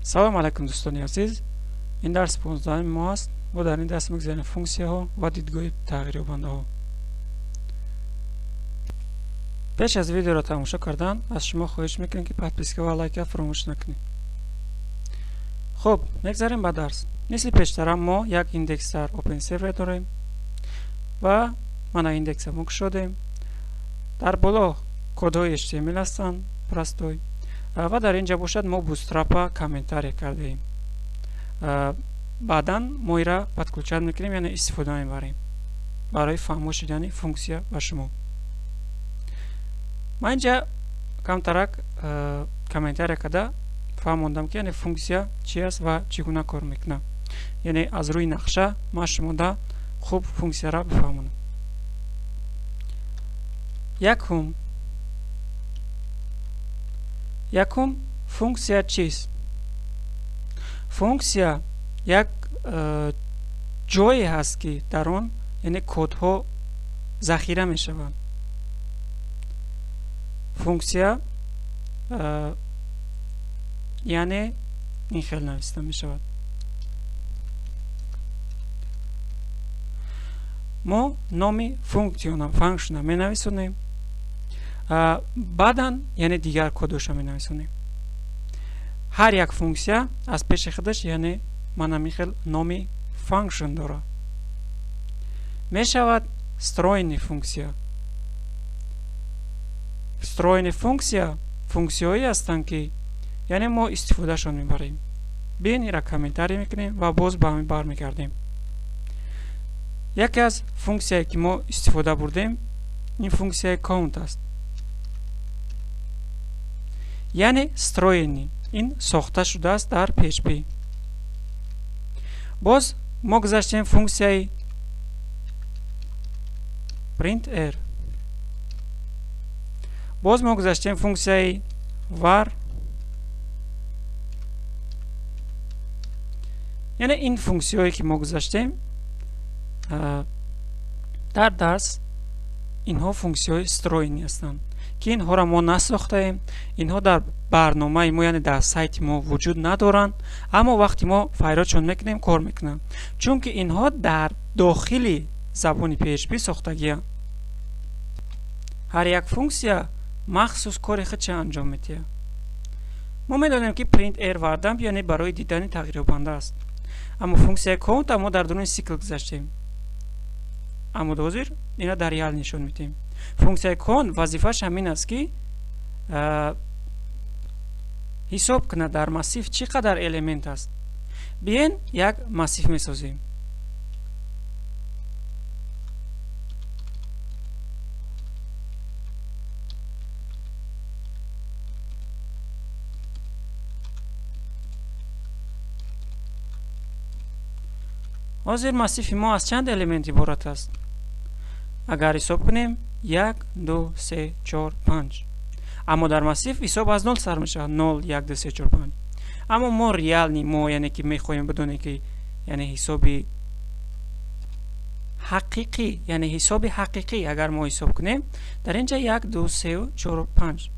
салом алайкум дӯстони азиз. ин дарси 15 мо аст. мо дар ин дарс мегузарем функсияҳо ва дидгоҳи тағирёбандаҳо. пеш аз видеоро тамошо кардан аз шумо хоҳиш мекунем ки подписка ва лайка фаромӯш накунед. хуб, мегзарем ба дарс. мисли пештара мо як индекс дар open server дорем ва мана индексамо кушодем. дар боло кодҳои html ҳастанд простой ва дар инҷа бошад мо бустрапа комментария кардаем. баъдан мо ира подключат мекунем, яъне истифода мебарем барои фаҳмо шудани функсия ба шумо. ман инҷа камтарак комментария карда фаҳмондам ки яъне функсия чи аст ва чӣ гуна кор мекунад. яъне аз рӯи нақша ман шумода хуб функсияро бифаҳмонам. якум функсия чист? функсия як ҷое ҳаст ки дар он яъне кодҳо захира мешаванд. функсия яъне ин хел нависта мешавад. мо номи функшна менависонем, баъдан яъне дигар кодоша менависонем. ҳар як функсия аз пеши худаш яъне мана михел номи функшн дорад. мешавад встроени функсия. встроени функсия функсияҳое ҳастанд ки яъне мо истифодашон мебарем. биен ира комментария мекунем ва боз ба ҳамин бармегардем. яке аз функсияе ки мо истифода бурдем ин функсияи count аст. яъне встроени. ин сохта шудааст дар PHP. боз мо гузаштем функсияи printer. боз мо гузаштем функсияи var. яъне ин функсияҳое ки мо гузаштем дар дарс инҳо функсияҳои встроени ҳастанд ки инҳоро мо насохтаем. инҳо дар барномаи мо яъне дар сайти мо вуҷуд надоранд, аммо вақти мо файродшон мекунем кор мекунанд, чунки инҳо дар дохили забони PHP сохтагиянд. ҳар як функсия махсус кори худша анҷом медиҳад. мо медонем ки printer вардам яъне барои дидани тағирёбанда аст, аммо функсияи count мо дар дуруни сикл гузаштем. аммо дозир ина дар ял нишон медиҳем. функсияи count вазифаш ҳамин аст ки ҳисоб кунад дар массив чӣ қадар элемент аст. биен як массив месозем. ҳозир массиви мо аз чанд элемент иборат аст? агар ҳисоб кунем 1 2 3 4 5. аммо дар массив ҳисоб аз 0 сар мешавад. 0 1 2 3 4 5. аммо мо реални мо яъне ки мехоҳем бидонем ки яъне ҳисоби ҳақиқӣ, яъне ҳисоби ҳақиқӣ агар мо ҳисоб кунем дар инҷа 1 2 3 4 5,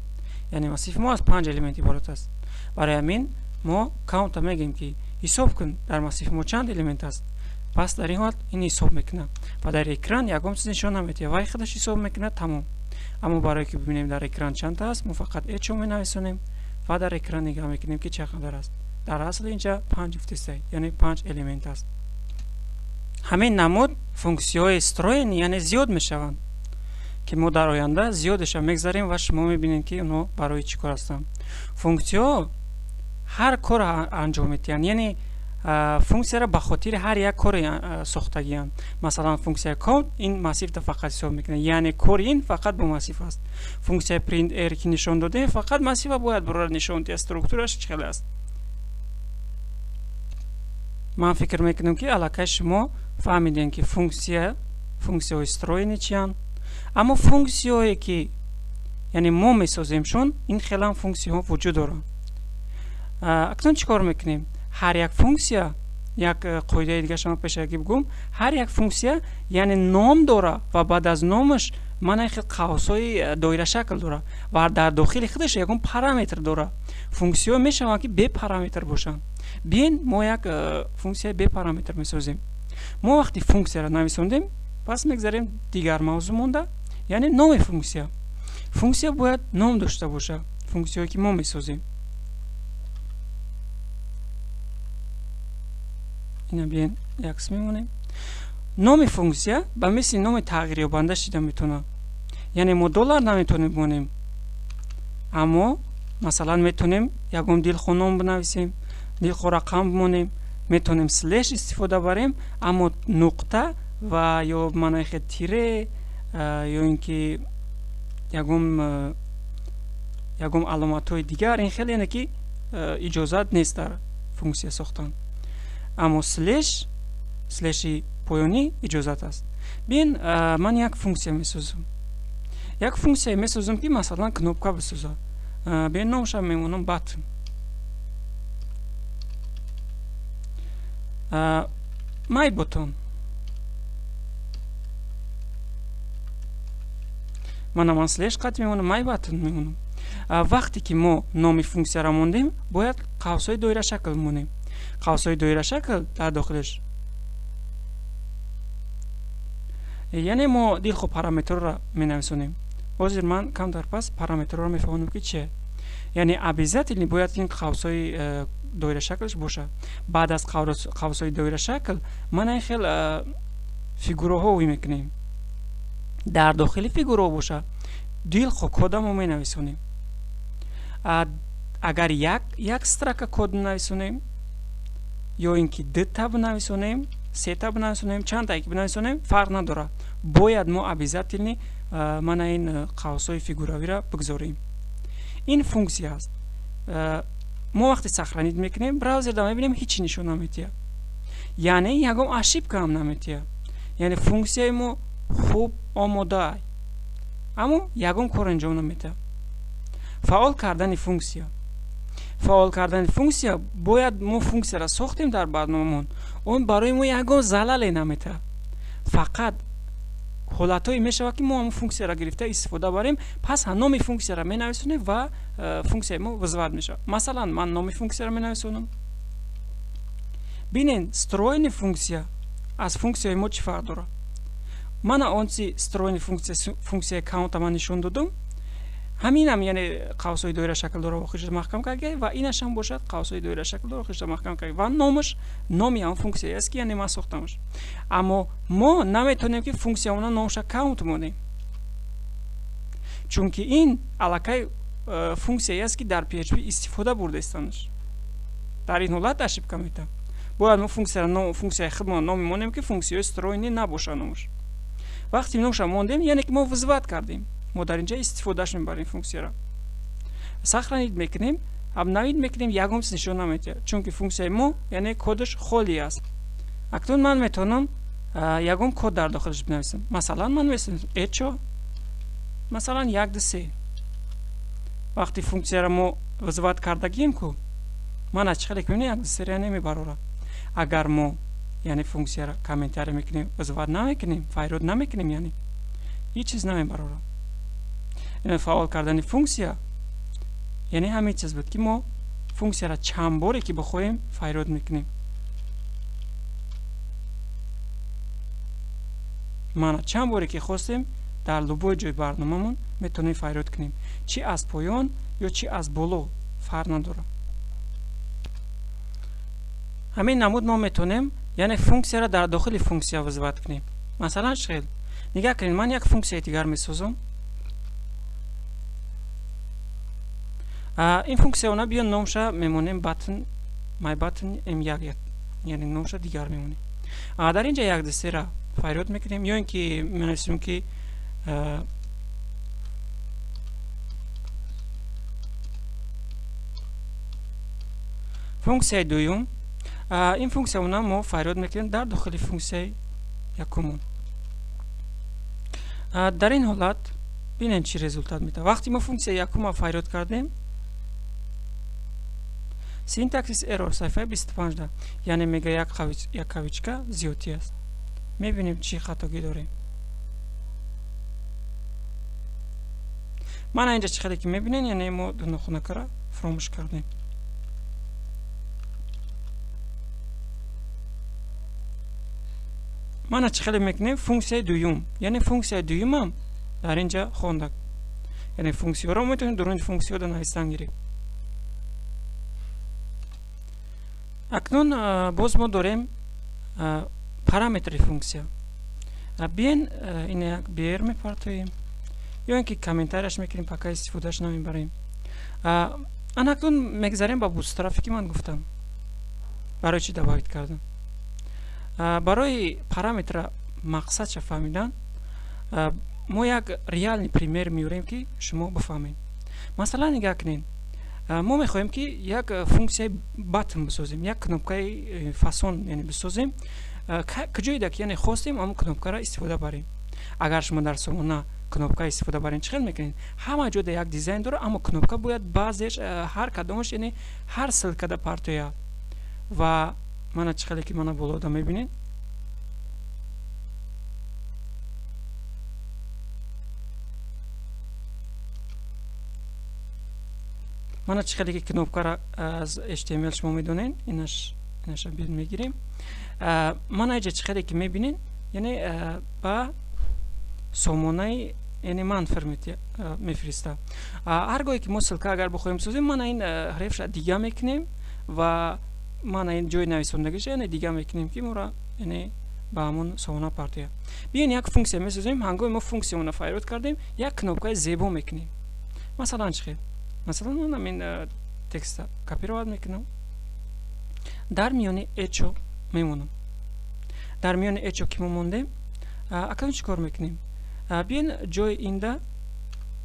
яъне массиви мо аз 5 элемент иборат аст. барои ҳамин мо count мегӯем ки ҳисоб кун дар массиви мо чанд элемент аст. пас дар ин ҳол ин ҳисоб мекунад ва дар экран ягон чиз нишон намедиҳад. вай худаш ҳисоб мекунад, тамом. аммо барое ки бибинем дар экран чанда аст, мо фақат эчо менависонем ва дар экран нигаҳ мекунем ки чӣ қадар аст. дар асл инҷа 5 гуфтаст, яъне 5 элемент аст. ҳамин намуд функсияҳои встроени яъне зиёд мешаванд ки мо дар оянда зиёдеша мегзарем ва шумо мебинем ки онҳо барои чӣ кор ҳастанд. функсияҳо ҳар кор анҷом медиҳанд, яъне функсияро ба хотири ҳар як кори сохтагиянд. масалан функсияи count ин массивда фақат ҳисоб мекунад, яъне кори ин фақат бо массив аст. функсияи printer ки нишон додем фақат массива бояд бурора нишон диҳад. структураш чӣ хел аст? ман фикр мекунам ки аллакай шумо фаҳмидем ки функсияҳои встроени чиянд. аммо функсияҳое ки яъне мо месоземшон ин хелам функсияҳо вуҷуд доранд. акнун чӣ кор мекунем? ҳар як функсия, як қоидаи дига шумо пешаги бигӯм, ҳар як функсия яъне ном дора ва баъд аз номаш мана хел қавсҳои доирашакл дора ва дар дохили худаш ягон параметр дора. функсия мешаванд ки бе параметр бошанд. биен мо як функсия бе параметр месозем. мо вақти функсияро нависондем, пас мегзарем дигар мавзӯъ монда, яъне номи функсия. функсия бояд ном дошта боша, функсияе ки мо месозем. ина биен якс мемонем. номи функсия ба мисли номи тағирёбанда шида метавонад. яъне мо доллар наметавонем бимонем, аммо масалан метавонем ягон дилхо ном бинависем, дилхо рақам бимонем, метавонем слеш истифода барем, аммо нуқта ва ё маънои тире ё ин ки ягон аломатҳои дигар, ин хеле яъне ки иҷозат нест дар функсия сохтан. аммо слеши поёнӣ иҷозат аст. биен ман як функсия месозам. як функсия месозам ки масалан кнопка бисозад. биен номаша мемонам button. my button. ман слеш қат мемонам, my button мемонам. вақте ки мо номи функсияро мондем, бояд қавсои доирашакл монем. қавсои доирашакл дар дохилаш, яъне мо дилхо параметрро менависонем. ҳозир ман камтар пас параметрро мефаҳмонам ки чие. яъне обязательно бояд ин қавсои доирашаклш боша. баъд аз қавсои доирашакл ман ин хел фигураҳо ӯй мекунем. дар дохили фигураҳо боша, дилхо кода мо менависонем. агар як строка код нависонем, ё ин ки дта бинависонем, сета бинависонем, чандтае ки бинависонем, фарқ надорад. бояд мо обязательно мана ин қавсои фигуравиро бигзорем. ин функсия аст. мо вақте сохранид мекунем, браузерда мебинем ҳичи нишон наметиҳад, яъне ягон ошибка ҳам наметиҳад. яъне функсияи мо хуб омода, аммо ягон кор анҷом наметиҳад. фаъол кардани функсия. фаъол кардани функсия бояд мо функсияро сохтем дар барномамон, он барои мо ягон залале наметиҳад. фақат ҳолатҳое мешавад ки мо ҳамон функсияро гирифта истифода барем, пас номи функсияро менависонем ва функсияи мо визвад мешавад. масалан ман номи функсияро менависонам. бинен строени функсия аз функсияи мо чӣ фарқ дорад. мана он чи строени функсияи каунта ман нишон додам, ҳаминам яъне қавсои доирашакл дора вохиша маҳкам карда ва инашам бошад қавсои доирашакл дора вохиша маҳкам карда ва номи ҳамон функсияи аст ки яъне ман сохтамаш. аммо мо наметавонем ки функсияона номаша каунт монем, чунки ин аллакай функсияе аст ки дар PHP истифода бурдаистанаш. дар ин ҳолат ошибка метавад. бояд мо функсияи худмон номи монем ки функсияи строени набоша номаш. вақти номаша мондем, яъне ки мо визвад кардем, мо дар инҷа истифодаш мебарем функсияро. сохранид мекунем, обновид мекунем, ягон чиз нишон наметиҳад, чунки функсияи мо яъне кодаш холӣ аст. акнун ман метавонам ягон код дар дохилаш бинависам. масалан ман месозам echo масалан 1-3. вақти функсияро мо визвад кардагим ку ман аз чихеле мебинем 1-3 немебарорад. агар мо яъне функсияро комментария мекунем, визвад намекунем, файрод намекунем, яъне ҳеҷ чиз намебарорад. фаъол кардани функсия яъне ҳамин чиз буд ки мо функсияро чанд боре ки бихоҳем файрод мекунем. мана чанд боре ки хостем дар любой ҷои барномамон метавонем файрод кунем, чи аз поён ё чи аз боло фарқ надорад. ҳамин намуд мо метавонем яъне функсияро дар дохили функсия визвад кунем. масалан шхел нигаҳ кунед, ман як функсияи дигар месозам. ин функсияона биён номша мемонем button, my button m1, яъне номша дигар мемонем. дар инҷа 1-3 файрод мекунем, ё ин ки менависем ки функсияи дуюм. ин функсияона мо файрод мекунем дар дохили функсияи якумон. дар ин ҳолат бинем чӣ результат метавад. вақти мо функсияи якумро файрод кардем, syntaxis error саҳифаи 25 яъне мега як кавичка зиёдтӣ аст. мебинем чӣ хатогӣ дорем. мана инҷа чӣ хеле ки мебинем, яъне мо ду нохунакара фромӯш кардем. мана чӣ хеле мекунем? Функсияи дуюм, яъне функсияи дуюмам дар инҷа хонда, яъне функсияро метавонем дуруни функсияҳо нависtan гирем. акнун боз мо дорем параметри функсия. биен ин як бр мепартоем ё ин ки комментарияш мекунем, пока истифодааш намебарем. акнун мегзарем ба бутстрафе ки ман гуфтам. барои чӣ добавит кардам? барои параметра мақсадша фаҳмидан мо як реальный пример меорем ки шумо бифаҳмед. масалан нигоҳ кунед, мо мехоҳем ки як функсияи батн бисозем, як кнопкаи фасон бисозем, куҷоида ки яъне хостем ҳамон кнопкаро истифода барем. агар шумо дар сомона кнопка истифода барем чӣ хел мекунед? ҳама ҷода як дизайн дорад, аммо кнопка бояд баъзеш ҳар кадомаш яъне ҳар ссилкада партояд. ва мана чӣ хеле ки мана болода мебинед, мана чӣ хеле ки кнопкаро аз html шумо медонед, инаша бир мегирем. мана инҷа чӣ хеле ки мебинед, яъне ба сомонаи яъне ман формат мефириста. ҳар гоҳе ки мо ссилка агар бихоҳем бисозем, мана ин рефша дига мекунем ва мана ин ҷои нависондагиша яъне дига мекунем ки моро яъне ба ҳамон сомона партояд. биен як функсия месозем. ҳангоми мо функсияона файрод кардем, як кнопкаи зебо мекунем. масалан чӣ хел? масалан ман ҳамин текста копировать мекунам, дар миёни эчо мемонам. дар миёни эчо ки мо мондем, акнун чӣ кор мекунем? биен ҷои инда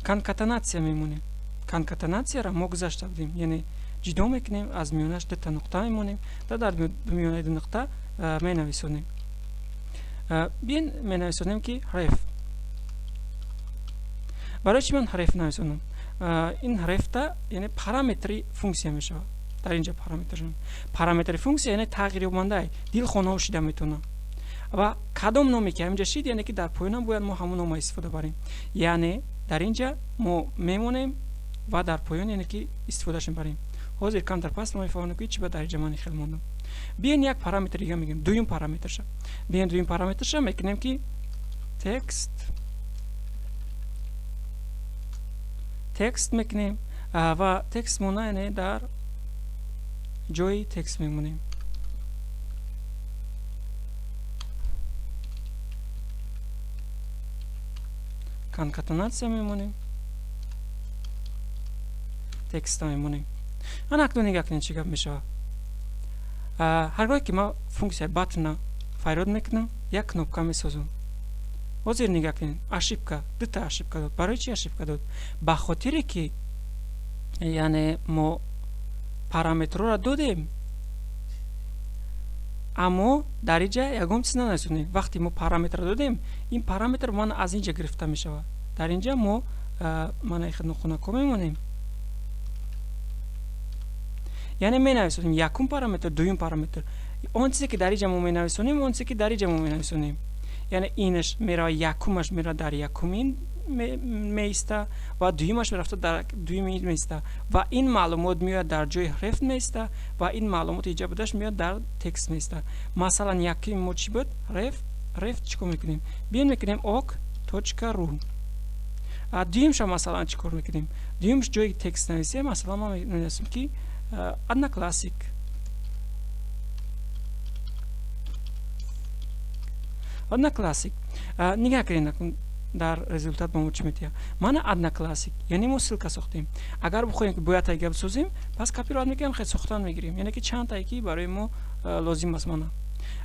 конкатенатсия мемонем. конкатенатсияро мо гузашта будем, яъне ҷудо мекунем, аз миёнаш дута нуқта мемонем, дар миёнаи ду нуқта менависонем. биен менависонем ки реф. барои чӣ ман реф нависонам? ин рефта яъне параметри функсия мешавад. дар инҷа параметри функсия яъне тағирёбандаҳ дилхонаҳо шида метавонад. ва кадом номе ки ҳаминҷа шид, яъне ки дар поёнам бояд мо ҳамон нома истифода барем. яъне дар инҷа мо мемонем ва дар поён яъне ки истифодааш мебарем. ҳозир камтар пас мо мефаҳмем ки чӣ ба дар инҷа ман хел мондам. биен як параметр дига мегирем, дуюм параметрша. биен дуюм параметрша мекунем ки текст мекунем ва текст мона яъне дар ҷои текст мемонем. конкатенатсия мемонем, текста мемонем. ана акнун нигоҳ кунед чӣ гап мешавад. ҳар гоҳе ки ман функсияи батна файрод мекунам, як кнопка месозам. ҳозир нигоҳ кунед, ошибка, дута ошибка дод. барои чӣ ошибка дод? ба хотире ки яъне мо параметрҳоро додем, аммо дар инҷа ягон чиз нанависонем. вақте мо параметр додем, ин параметр мана аз инҷа гирифта мешавад. дар инҷа мо мана нуқонако мемонем, яъне менависонем якум параметр, дуюм параметр. он чизе ки дар инҷа мо менависонем, он чизе ки дар инҷа мо менависонем, яъне инаш мера якумаш мера дар якумин меиста ва дуюмаш мерафта дар дуюмин меиста ва ин маълумот меояд дар ҷои реф меиста ва ин маълумоти инҷа будаш меояд дар текст меиста. масалан якуми мо чӣ буд? реф чӣ кор мекунем? биен мекунем ok.ru. дуюмша масалан чӣ кор мекунем? дуюмш ҷои текст нависем. масалан ман менависем ки одноклассик. нигоҳ кунед дар результат ба мо чӣ метиҳад. мана одноклассик, яъне мо ссилка сохтем. агар бихоҳем ки бояд тайга бисозем, пас копировать мекунем, хел сохтан мегирем, яъне ки чанд тайги ки барои мо лозим аст мана.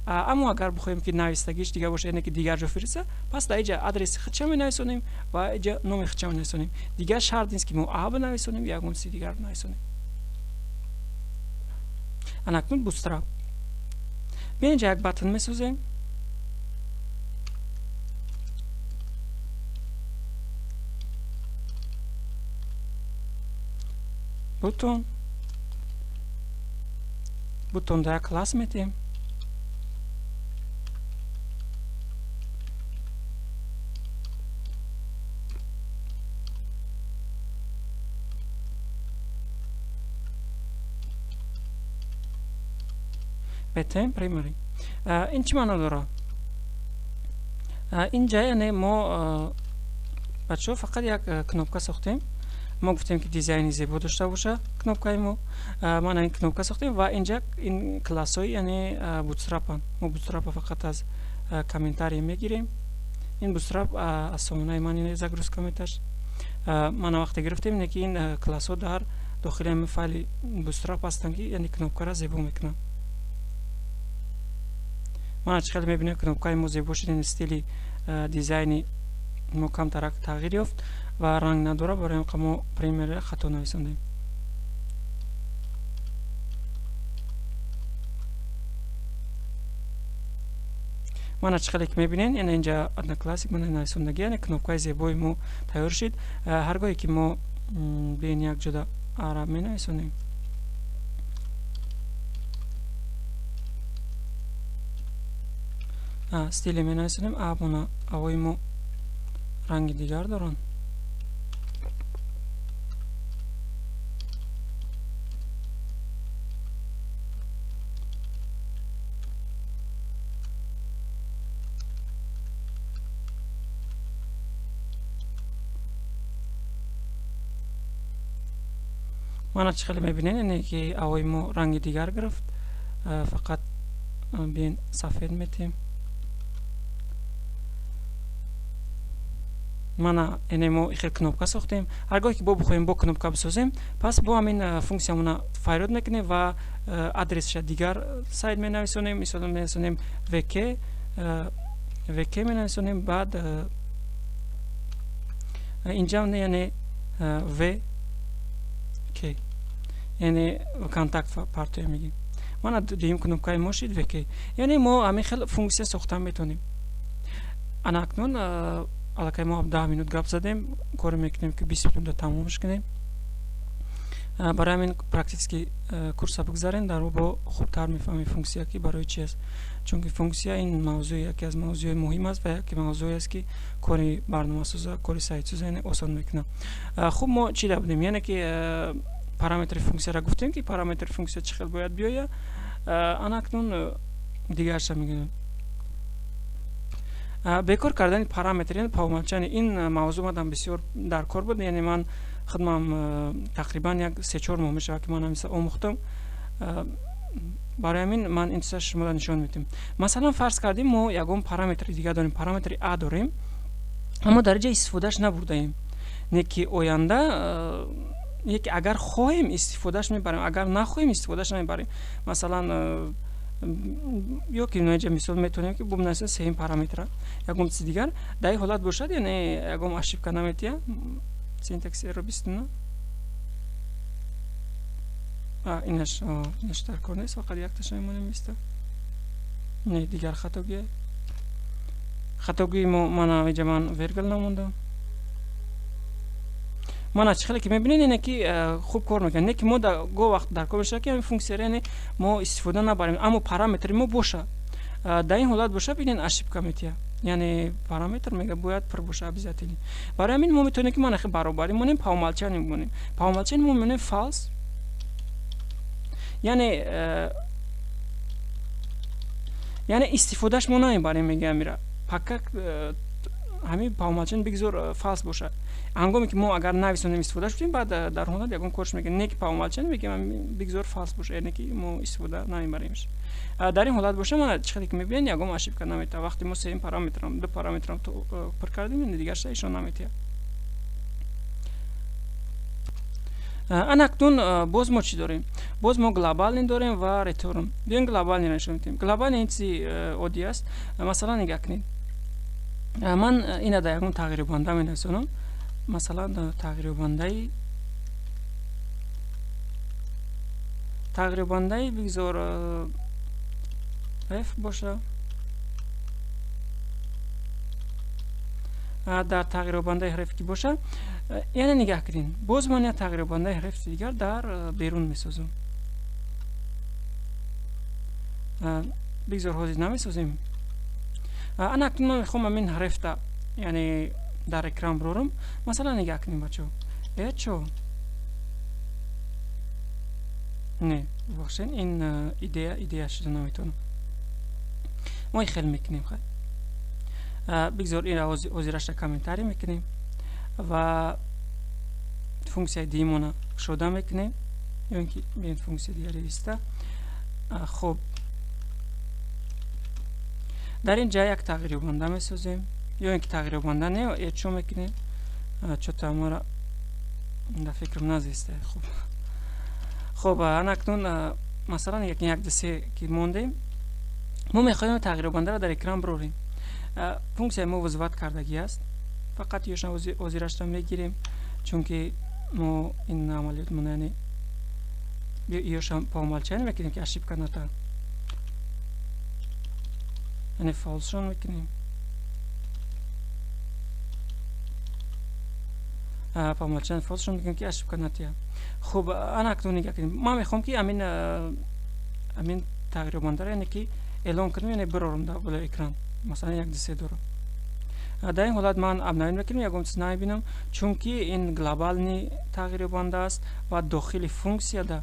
аммо агар бихоҳем ки навистагиш дига боша, яъне ки дигар ҷо фириста, пас дар инҷа адреси худша менависонем ва инҷа номи худша менависонем. дигар шарт нест ки мо бинависонем ё ягон чизи дигар бинависонем. анакнун бутстрап. биен инҷа як батн месозем. бутонда як класс метем. بتیم پرایمری. این چی معنا داره؟ اینجا یعنی ما بچه فقط یک کنوپکا ساختیم. ما گفتیم که دیزاین زیبا داشته باشه کنوپکای ما. ما این کنوپکا ساختیم و اینجا این کلاس های یعنی بوتسترپن. ما بوتسترپ فقط از کامنتاری میگیریم. این بوتسترپ از سامانه من این زگروس کامنتش. ما وقتی گرفتیم اینه که این کلاس ها در داخل این فایل بوتسترپ هستن که یعنی کنوپکا را زیبا میکنن. ما چقدر میبینیم کنوپکای ما زیبا شد. این استیلی دیزاینی ما کم تغییر یافت و رنگ نداره. برای اینکه ما پریمیر خطا نویسندیم. من چقدر که میبینین یعنی اینجا ادنا کلاسیک من نویسندگی یعنی کنوپکای زیبای ما تیار شد. هرگاهی که ما بین یک جدا عرب می نویسندیم استیلی می نویسندیم ابونا اوای ما رنگ دیگر دارن. من چخیلی میبینین اینه که اوای ما رنگ دیگر گرفت. فقط بین سفید میتیم. من اینه ما خیلی کنوپکا ساختیم. هرگاهی که با بخوایم با کنوپکا بسازیم پس با همین فونکسیامون فایرود میکنیم و ادرسش دیگر سایت می نویسونیم. مثلا می نویسونیم وکی می نویسونیم. بعد اینجا یعنی وکی یعنی کانتکت پارت میگیم. من دویم کنوپکای ما شد وکی یعنی ما همین خیلی فونکسی ساختن میتونیم. انا اکنون الکی ما 10 minut گپ زدیم. کار میکنیم که 20 minut تمامش کنیم. برای همین پرکتیسکی کورس بگذارین در با خوبتر میفهمی فونکسیا که برای چی است. چون که فونکسیا این موضوع یکی از موضوع مهم است و یکی موضوعی است که کاری برنامه سازا کاری سایت سازا یعنی آسان میکنه. خوب ما چی دادیم یعنی که پارامتر فونکسیا را گفتیم که پارامتر فونکسیا چقدر باید بیاید. انا اکنون دیگرش میگیم بکار کردن پارامتر یعنی پاومالچن. این موضوع مدام بسیار در کار بود. یعنی من خدمم تقریبا یک 3-4 ماه میشه که من همیشه آموختم. برای همین من این چیزا شما نشون میدم. مثلا فرض کردیم ما یگون پارامتر دیگه داریم. پارامتر ا داریم اما درجه استفادهش نبردیم. نکی آینده یک اگر خواهیم استفادهش میبریم اگر نخواهیم استفادهش نمیبریم. مثلا یا که اینجا مثال میتونیم که بمناسب سه پارامتر یگون چیز دیگر در این حالت باشد یعنی یگون اشیب کنمیتیه سینتکس رو بیستونه اینش در کار نیست. فقط یک تاشای مونه میسته. نه دیگر خطاگی من اینجا من ورگل نموندم. من چخیلی که میبینین اینه که خوب کار میکنه. نه که ما گو وقت در کار بشه که این فونکسیون یعنی ما استفاده نبریم اما پارامتر ما باشه. در این حالت باشه ببینین اشیب کمیتیه یعنی پارامتر میگه باید پر باشه ابزیتلی. برای همین ما میتونیم که من برابری مونیم پاومالچن میمونیم. پاومالچن میمونه فالس یعنی استفادهش ما نمیبریم میگه میره پکک همین پاومالچن بگذار فالس باشه. هنگامی که ما اگر نویسونیم استفادهش کنیم بعد در حالت یگون کارش میگه نیک پاومالچن میگه بگذار فالس باشه یعنی که ما استفاده نمیبریمش. در این حالت باشه من چقدر که میبینین یگون اشیب کنه نمیته. وقتی ما سه پارامترام دو پارامترام تو پر کردیم این دیگه ایشون نمیته. اناکتون باز ما چی داریم؟ باز ما گلوبال داریم و ریتورن. بیاین گلوبال نشون میدیم. گلوبال این چی اودی است. مثلا نگاه کنید. من اینا در یگون تغییربنده می نویسم. مثلا تغییربنده بگذار f باشه. در تغییربنده حرف کی باشه یعنی نگاه کنین باز من تغییربنده حرف دیگر در بیرون میسازم. بگذار حاضر نمیسازیم. انا اکنون میخوام این حرف تا یعنی در اکران برورم. مثلا نگاه کنیم بچه اچو не бахшин ин идея шуда наметонам. ما خیلی میکنیم خیلی بگذار این را آزیرش کامنتاری میکنیم و فونکسیای دیمون شده میکنیم یا اینکه بین فونکسی دیگری است. خب در اینجا یک تغییربنده میسازیم یا اینکه تغییربنده نه اچو میکنیم چون تمام در فکرم نزیسته. خب اکنون مثلا یک دسته که موندیم ما میخوایم تغییربنده را در اکران بروریم. فونکسی ما وضوحات کردگی است، فقط یوشن وزیرش را میگیریم چون که ما این عملیات منانی یوشن پا عملچه نمیکنیم که اشیب کنه تا یعنی فالسون میکنیم پا عملچه فالسون میکنیم که اشیب کنه تا. خب انا اکنون نگاه کنیم ما میخوام که امین تغییربنده را یعنی که اعلام کنیم یعنی برورم در بالای اکران مثلا یک دسته دارم. در این حالت من ابناین میکنم یکم چیز نمیبینم چون که این گلوبال نی تغییربنده است و داخل فونکسیا ده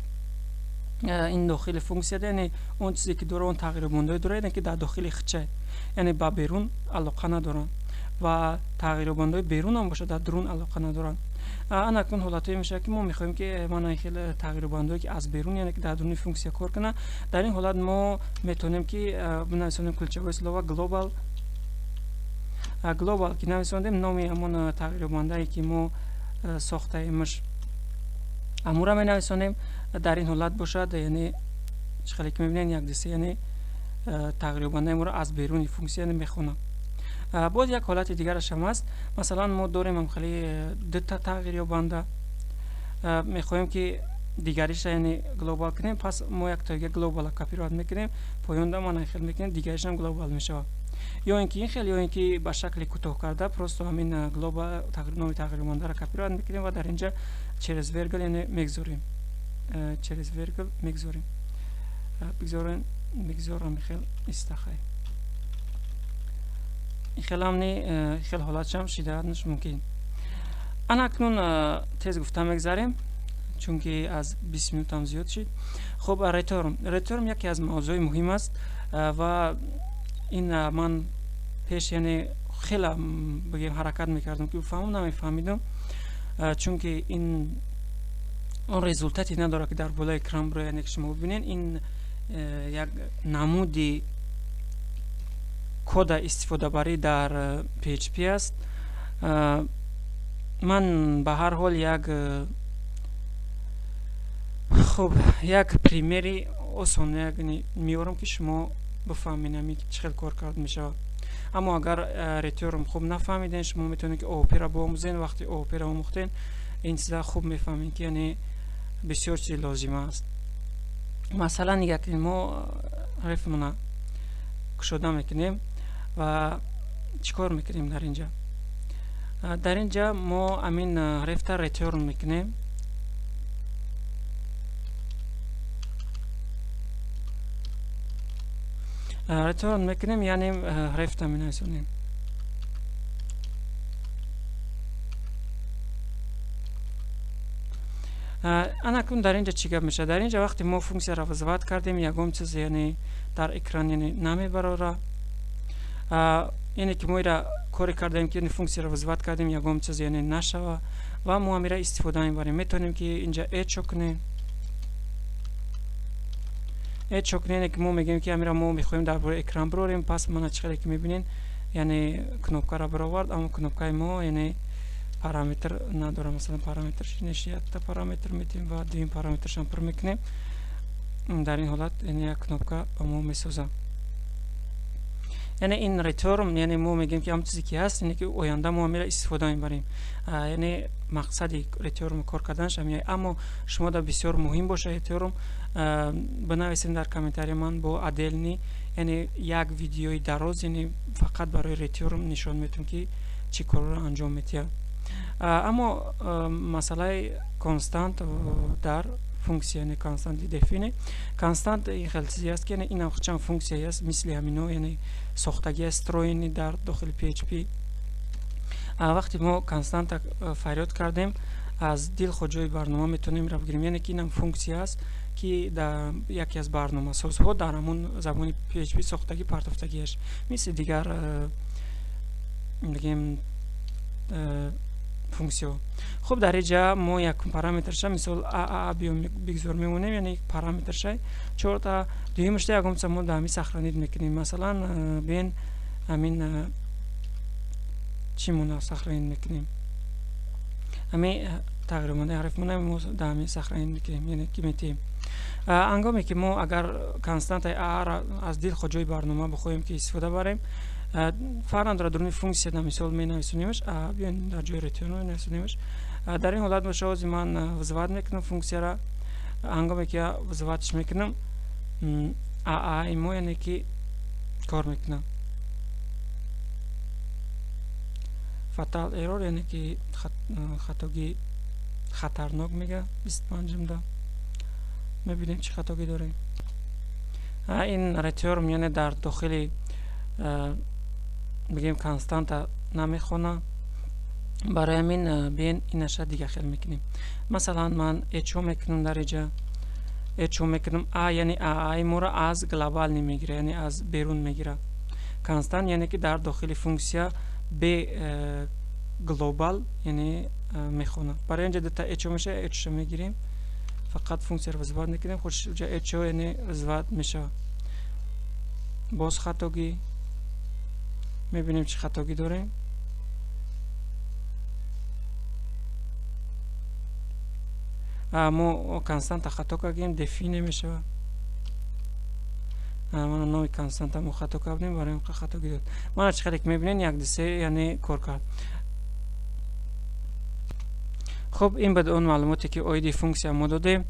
این داخل فونکسیا ده یعنی اون چیزی که داره اون تغییربنده داره یعنی که در داخل خچه یعنی با بیرون علاقه ندارن و تغییربنده بیرون هم باشه در درون علاقه ندارن. انا اکنون حالتی میشه که ما میخوایم که ما خیلی تغییربنده که از بیرون یعنی که در درون فونکسیا کار کنه. در این حالت ما میتونیم که بنویسیم کلچه اسلووا گلوبال که نویسیم نامی همون تغییربنده ای که ما ساخته ایمش امورا می نویسیم در این حالت باشد یعنی چخالی که میبینین یک دسته یعنی تغییربنده امورا از بیرون فونکسیا میخونه. باز یک حالت دیگرش هم است، مثلا ما داریم هم خیلی دو تا تغییربنده میخوایم که دیگریش یعنی گلوبال کنیم، پس ما یک تا گلوبال کپی را میکنیم پایونده ما نخیل میکنیم دیگریش هم گلوبال میشه یا اینکه این خیلی یا اینکه به شکل کوتاه کرده پروستو همین گلوبال تغییربنده را کپی را میکنیم و در اینجا چرز ورگل یعنی میگذاریم چرز ورگل میگذاریم میگذارم خیلی استخای خیلی همینی خیلی حالاتش هم شیده‌اش ممکن. انا اکنون تیز گفتم میگذاریم چون که از 20 منوت هم زیاد شد. خب ریتورم یکی از موضوع مهم است و این من پیش یعنی خیلی بگیم حرکت میکردم که بفهمم نمیفهمیدم چون که این اون رزولتاتی نداره که در بالای اکران رو یعنی که شما ببینین این یک نمودی کد استفاده بری در PHP است. من به هر حال یک پریمری آسانه میارم که شما بفهمین چه کار کرد میشه. اما اگر ریتورم خوب نفهمیدین شما میتونید که اوپی را بآموزین. وقتی اوپی را آموختین این چیزا خوب میفهمین که یعنی بسیار چیز لازم است. مثلا یک ما رفمونه کشوده میکنیم و چیکار میکنیم در اینجا ما امین رفته ریتورن میکنیم یعنی رفته مینویسونیم. انا کن در اینجا چی گپ میشه؟ در اینجا وقتی ما فونکسی را وضوحات کردیم یکم چیز یعنی در اکران یعنی نمیبره یعنی که ما را کاری کردیم که فونکسی را وضوحات کردیم یکم چیز یعنی نشوه و ما میره استفاده میبریم. میتونیم که اینجا اچ کنیم یعنی که ما میگیم که امیرا ما میخوایم در برای اکران بروریم. پس من چقدر که میبینین یعنی کنوپکا را برآورد اما کنوپکای ما یعنی پارامتر نداره. مثلا پارامترش نشید تا پارامتر میتیم و دویم پارامترش هم پر میکنیم. در این حالت یعنی یک کنوپکا با ما میسازه. یعنی این ریتورم یعنی ما میگیم که هم چیزی که هست یعنی که آینده ما میره استفاده میبریم. یعنی مقصدی ریتورم کار کردنش هم اما شما دا بسیار مهم باشه ریتورم بنویسین در کامنتاری من با عدل یعنی یک ویدیوی دراز یعنی فقط برای ریتورم نشان میتونم که چی کار رو انجام میتیم. اما مسئله کانستانت در فونکسی یعنی کانستانت دفینه کانستانت این خیلی چیزی است که این هم چند فونکسی است مثل همینو یعنی ساختگی استروین در داخل PHP. وقتی ما کانستانت فریاد کردیم از دل خود جای برنامه میتونیم را بگیریم یعنی که این هم فونکسی است ки яке аз барномасозҳо дар ҳамон забони PHP сохтагӣ партофтагиаш мисли дигар бигем функсияҳо. хуб дар инҷа мо як параметрша мисол бигзор мемонем, яъне параметрша 4 дуюмашта ягомча мо дар ҳамин сахранид мекунем. Масалан бен ҳамин чӣ мона сахранид мекунем, ҳамин тағирёбандаҳои ҳарфмона мо дар ҳамин сахранид мекунем, яъне ки метем ҳангоме ки мо агар константаи ра аз дил хоҷои барнома бихоҳем ки истифода барем, фаран дар дуруни функсия дар мисол менависонемаш, биён дар ҷои ретёрн менависонемаш. дар ин ҳолат боша ҳозир ман вызоват мекунам функсияра. ҳангоме ки вызоватш мекунам мо яъне ки кор мекунам. fatal error яъне ки хатоги хатарнок мега 25-да. мебинем чӣ хатоги дорем. ин return яъне дар дохили бигем константа намехона. барои ҳамин биен инаша дига хел мекунем. масалан ман эчо мекунам дар инҷа эчо мекунам яъне моро аз глобал мегира, яъне аз берун мегира. констант яъне ки дар дохили функсия бе глобал яъне мехона. барои инҷа дата эчо меша, эчоша мегирем, фақат функсияро вызоват мекунем, худш инҷа эчо яъне вызоват мешавад. боз хатоги мебинем чӣ хатоги дорем. мо константа хато кардем, дефи немешавад. мана номи константа мо хато кардем, барои хатоги дод. мана чӣ хеле ки мебинем як дисе яъне кор кард. хуб ин буд он маълумоте ки оиди функсия мо додем.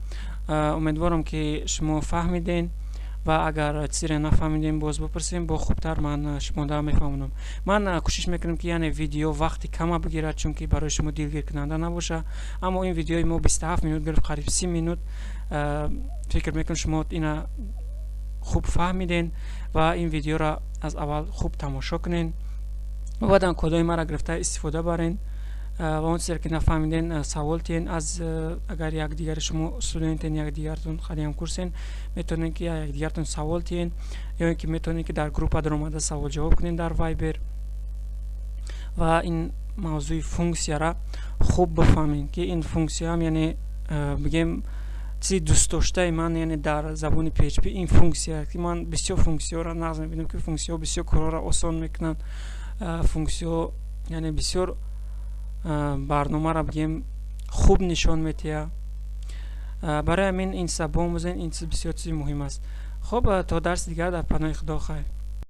умедворам ки шумо фаҳмиден ва агар чизеро нафаҳмидем боз бипурсем, бо хубтар ман шумода мефаҳмонам. ман кӯшиш мекунам ки яъне видео вақти кама бигирад, чунки барои шумо дилгиркунанда набоша. аммо ин видеои мо 27 минут гирифт, қариб 30 минут. фикр мекунам шумо ина хуб фаҳмиден ва ин видеоро аз аввал хуб тамошо кунен. баъдан кодҳои мара гирифта истифода барен. ва он чизеро ки нафаҳмиден савол тиен. аз агар якдигари шумо студентен, якдигартон хади ҳамкурсен, метавонен ки якдигартон савол тиен, ё ин ки метавонен ки дар группа даромада савол ҷавоб кунен дар Viber. ва ин мавзӯи функсияра хуб бифаҳмем ки ин функсия ҳам яъне бигем чизи дӯстдоштаи ман, яъне дар забони PHP ин функсия ки ман бисёр функсияҳоро нағз мебинам ки функсияҳо бисёр корҳоро осон мекунанд. функсияҳо яъне бисёр барномаро бигем хуб нишон метиҳад. барои ҳамин ин саббон бузен, ин чиз бисёр чизи муҳим аст. хуб то дарси дигар дар паноҳи худо хайр.